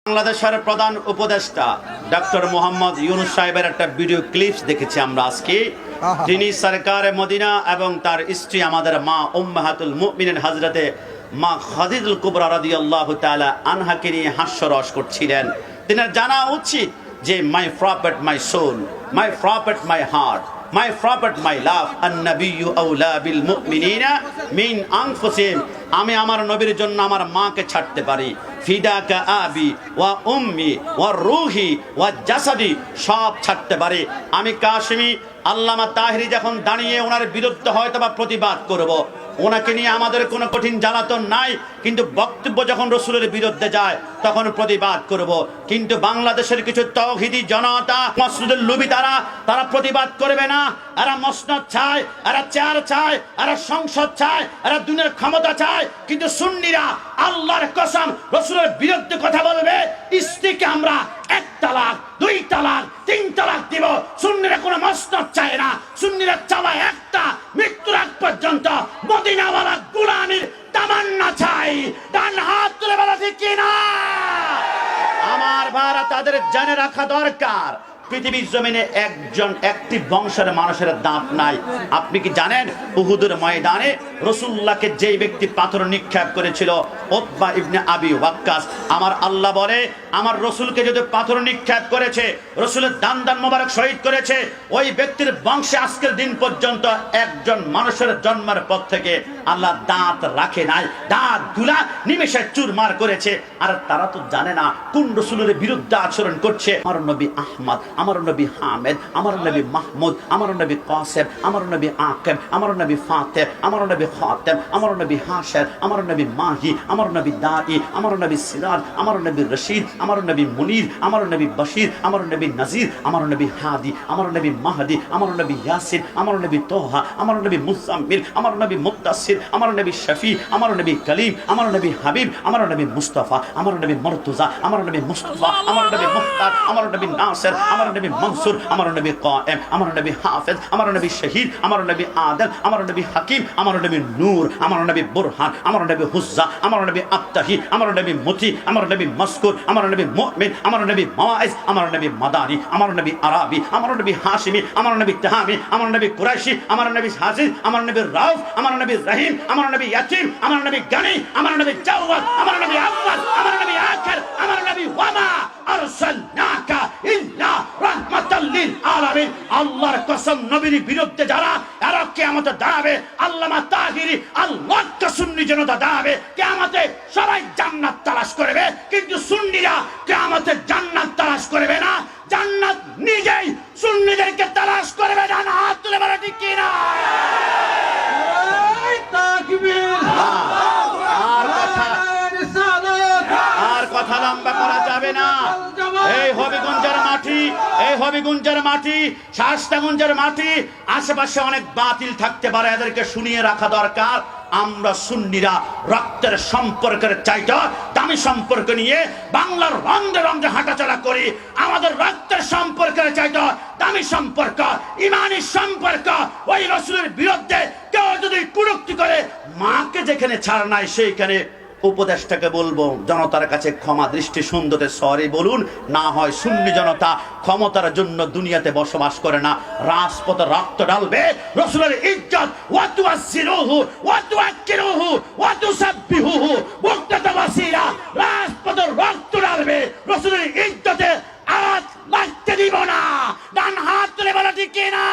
বাংলাদেশের প্রধান উপদেষ্টা ডক্টর মোহাম্মদ ইউনূস সাহেবের একটা ভিডিও ক্লিপস দেখেছি আমরা আজকে। তিনি সরকারে মদিনা এবং তার স্ত্রী আমাদের মা উম্মাহাতুল মুমিনিন হযরতে মা খাদিজাতুল কুবরা রাদিয়াল্লাহু তাআলা আনহাকে নিয়ে হাস্যরস করছিলেন। তিনি জানা উচিত যে my prophet my soul, my prophet my heart, my prophet my love, an-nabiyyu awla bil mu'minina min anfusihim। আমি আমার নবীর জন্য আমার মাকে ছাড়তে পারি। ফিদাকা আবি ওয়া উম্মি ওয়া রূহি ওয়া জাসাদি, সব ছাড়তে পারি। আমি কাশিমি আল্লামা তাহিরি যখন দাঁড়িয়ে ওনার বিরুদ্ধে হয়তো বা প্রতিবাদ করব, ওনাকে নিয়ে আমাদের কোনো কঠিন জ্বালাতন নাই, কিন্তু বক্তব্য যখন রসুলের বিরুদ্ধে যায় তখন প্রতিবাদ করব। কিন্তু বাংলাদেশের কিছু তাওহীদি জনতা মসনদের লোভী তারা প্রতিবাদ করবে না। এরা মসনদ চায়, এরা চেয়ার চায়, এরা সংসদ চায়, এরা দুনিয়ার ক্ষমতা চায়। কিন্তু সুন্নিরা আল্লাহর কসম রসুলের বিরুদ্ধে কথা বলবে। স্ত্রীকে আমরা 1 তালাক 2 তালাক 3 তালাক দিব। সুন্নিরা কোনো মসনদ চায় না। সুন্নিরা চালায় একটা, মৃত্যুর আগ পর্যন্ত মদিনাওয়ালা গোলামীর তামান্না চাই। ডান হাত তুলে বলা ঠিক কিনা? আমার ভাইরা, তাদের জেনে রাখা দরকার পৃথিবীর জমিনে একটি বংশের মানুষের দাঁত নাই। আপনি কি জানেন উহুদের ময়দানে রাসূলুল্লাহকে যেই ব্যক্তি পাথর নিক্ষেপ করেছিল, উতবা ইবনে আবি ওয়াক্কাস, আমার আল্লাহ বলে আমার রসুলকে যদি পাথর নিক্ষেপ করেছে, রসুলের দান মোবারক শহীদ করেছে, ওই ব্যক্তির বংশে আজকের দিন পর্যন্ত একজন মানুষের জন্মের পর থেকে আল্লাহ দাঁত রাখে নাই। দাঁত গুলা নিমেষে চুরমার করেছে। আর তারা তো জানে না কোন রসুলের বিরুদ্ধে আচরণ করছে। আমার নবী আহমদ, আমার নবী হামেদ, আমার নবী মাহমুদ, আমার নবী কাসেম, আমার নবী আকিম, আমার নবী ফাতেহ, আমার নবী খাতেম, আমার নবী হাশের, আমার নবী মাহি, আমার নবী দাঈ, আমার নবী সিরাজ, আমার নবী রশিদ, আমার নবী মুনির, আমার নবী বশির, আমার নবী নজির, আমার নবী হাদি, আমার নবী মাহদি, আমার নবী ইয়াসিন, আমার নবী তোহা, আমার নবী মুজাম্মিল, আমার নবী মুদ্দাসির, আমার নবী শফি, আমার নবী কলিম, আমার নবী হাবিব, আমার নবী মুস্তাফা, আমার নবী মুর্তজা, আমার নবী মুস্তাফা, আমার নবী মুখতার, আমার নবী নাসির, আমার নবী মনসুর, আমার নবী কায়েম, আমার নবী হাফেজ, আমার নবী শহীদ, আমার নবী আদিল, আমার নবী হাকিম, আমার নবী নূর, আমার নবী বুরহান, আমার নবী হুজ্জা, আমার নবী আত্তাহি, আমার নবী মুতি, আমার নবী মাসকুর, আমার নবী মুমিন, আমার নবী মাওয়াইজ, আমার নবী মাদানী, আমার নবী আরাবি, আমার নবী হাশিমি, আমার নবী তাহামি, আমার নবী কুরাইশি, আমার নবী হাজিজ, আমার নবী রাউফ, আমার নবী রহিম, আমার নবী ইয়াতিম, আমার নবী গানি, আমার নবী জাওয়াদ, আমার নবী আউয়াল, আমার নবী আখির, আমার নবী ওয়ামা আরসালনাকা ইল্লা রাহমাতাল লিল আলামিন। আল্লাহর কসম, নবীর বিরুদ্ধে যারা এরা কিয়ামতে দাঁড়াবে, আল্লামা তাহিরি আল্লাহকে সুন্নি জনতা দাঁড়াবে কিয়ামতে, সবাই জান্নাত তালাশ করবে। কিন্তু সুন্নিরা কিয়ামতে জান্নাত তালাশ করবে না, জান্নাত নিজেই সুন্নিদেরকে তালাশ করবে। ডান হাত তুলে বলা ঠিক কিনা? তাকবীর। আর কথা লম্বা করা যাবে না। এই হবিগঞ্জের মাটি, এই হবিগঞ্জের মাটি, শাস্তাগঞ্জের মাটি, আশেপাশে অনেক বাতিল থাকতে পারে, এদেরকে শুনিয়ে রাখা দরকার। আমরা সুন্নিরা রক্তের সম্পর্কের চাইতে দামি সম্পর্ক নিয়ে বাংলার রঙে রঙে হাঁটাচলা করি। আমাদের রক্তের সম্পর্কের চাইতে দামি সম্পর্ক, ইমানি সম্পর্ক। ওই রাসূলের বিরুদ্ধে কেউ যদি কুরুক্তি করে, মাকে যেখানে ছাড় নাই সেইখানে উপদেশটাকে বলবো জনতার কাছে ক্ষমা দৃষ্টি সুন্দরে সরি বলুন। না হয় সুন্নি জনতা ক্ষমতার জন্য দুনিয়াতে বসবাস করে না, রাজপথে রক্ত ঢালবে রাসূলের ইজ্জত, ওয়া তুআসসিরুহু ওয়া তুআক্কিরুহু ওয়া তুসাব্বিহুহু মুক্তাতা ওয়াসিলা, রাজপথে রক্ত ঢালবে, রাসূলের ইজ্জতে আঘাত লাগতে দিব না। ডান হাত তুলে বলা ঠিক কিনা?